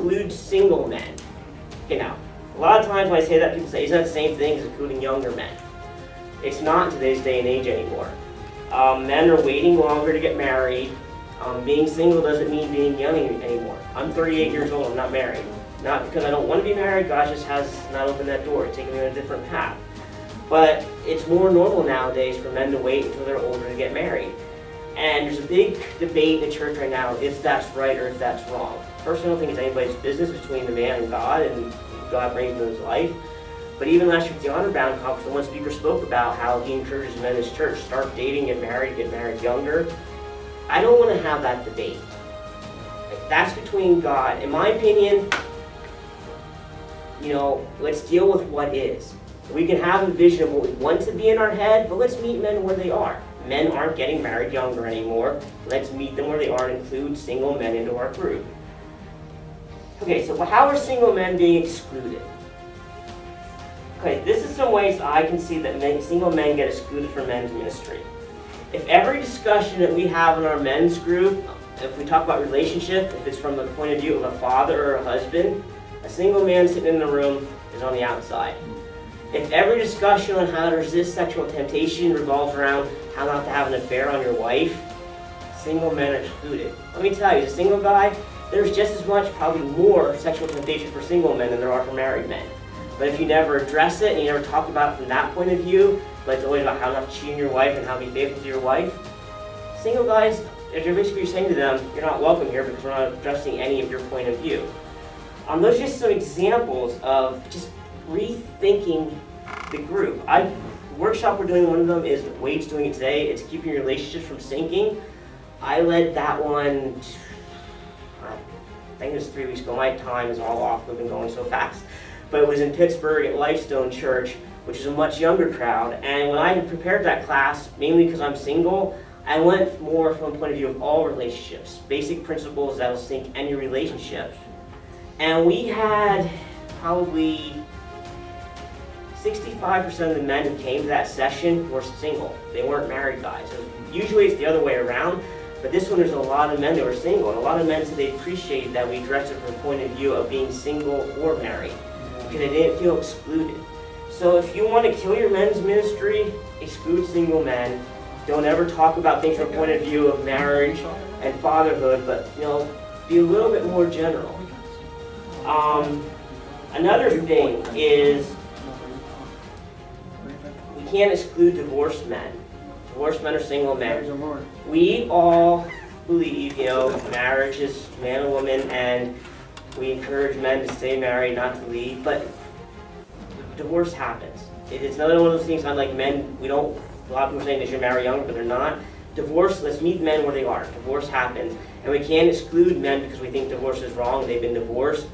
include single men. Okay, now, a lot of times when I say that, people say, isn't that the same thing as including younger men? It's not in today's day and age anymore. Men are waiting longer to get married. Being single doesn't mean being young anymore. I'm 38 years old, I'm not married. Not because I don't want to be married, God just has not opened that door, it's taken me on a different path. But it's more normal nowadays for men to wait until they're older to get married. And there's a big debate in the church right now if that's right or if that's wrong. Personally, I don't think it's anybody's business between the man and God brings into his life. But even last year at the Honor Bound Conference, the one speaker spoke about how he encourages men in his church, start dating, get married younger. I don't want to have that debate. That's between God. In my opinion, let's deal with what is. We can have a vision of what we want to be in our head, but let's meet men where they are. Men aren't getting married younger anymore. Let's meet them where they are and include single men into our group. Okay, so how are single men being excluded? Okay, this is some ways I can see that single men get excluded from men's ministry. If every discussion that we have in our men's group, if we talk about relationship, if it's from the point of view of a father or a husband, a single man sitting in the room is on the outside. If every discussion on how to resist sexual temptation revolves around how not to have an affair on your wife, single men are excluded. Let me tell you, as a single guy, there's just as much, probably more, sexual temptation for single men than there are for married men. But if you never address it and you never talk about it from that point of view, but it's always about how not to cheat on your wife and how to be faithful to your wife, single guys, if you're basically saying to them, you're not welcome here because we're not addressing any of your point of view. Those are just some examples of just rethinking the group. The workshop we're doing, one of them is Wade's doing it today. It's keeping your relationships from sinking. I led that one, I think it was 3 weeks ago. My time is all off, we've been going so fast. But it was in Pittsburgh at Lifestone Church, which is a much younger crowd. And when I prepared that class, mainly because I'm single, I went more from the point of view of all relationships, basic principles that will sink any relationship. And we had probably 65% of the men who came to that session were single. They weren't married guys. Usually it's the other way around, but this one there's a lot of men that were single. And a lot of men said they appreciated that we addressed it from the point of view of being single or married, because they didn't feel excluded. So if you want to kill your men's ministry, exclude single men. Don't ever talk about things from the point of view of marriage and fatherhood, but be a little bit more general. Another thing is we can't exclude divorced men. Divorced men are single men. We all believe, marriage is man and woman, and we encourage men to stay married, not to leave, but divorce happens. It's another one of those things. Unlike men, a lot of people are saying they should marry younger, but they're not. Divorce, let's meet men where they are. Divorce happens. And we can't exclude men because we think divorce is wrong, they've been divorced.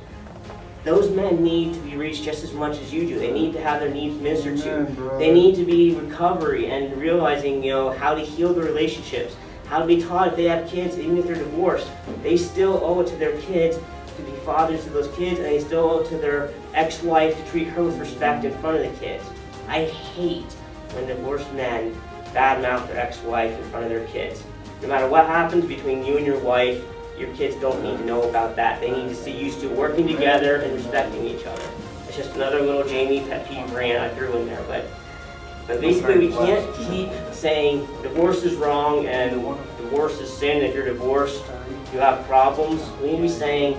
Those men need to be reached just as much as you do. They need to have their needs ministered to. They need to be recovery and realizing, how to heal the relationships, how to be taught if they have kids, even if they're divorced, they still owe it to their kids to be fathers to those kids, and they still owe it to their ex-wife to treat her with respect in front of the kids. I hate when divorced men badmouth their ex-wife in front of their kids. No matter what happens between you and your wife, your kids don't need to know about that. They need to see used to working together and respecting each other. It's just another little Jamie pet peeve rant I threw in there. But basically we can't keep saying divorce is wrong and divorce is sin. If you're divorced, you have problems. We need to be saying,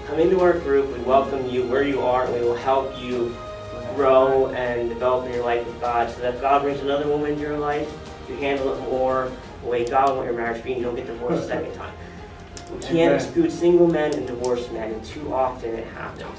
come into our group, we welcome you where you are, and we will help you grow and develop in your life with God, so that if God brings another woman into your life, you handle it more the way God wants your marriage to be, and you don't get divorced a second time. We can't exclude single men and divorced men, and too often it happens.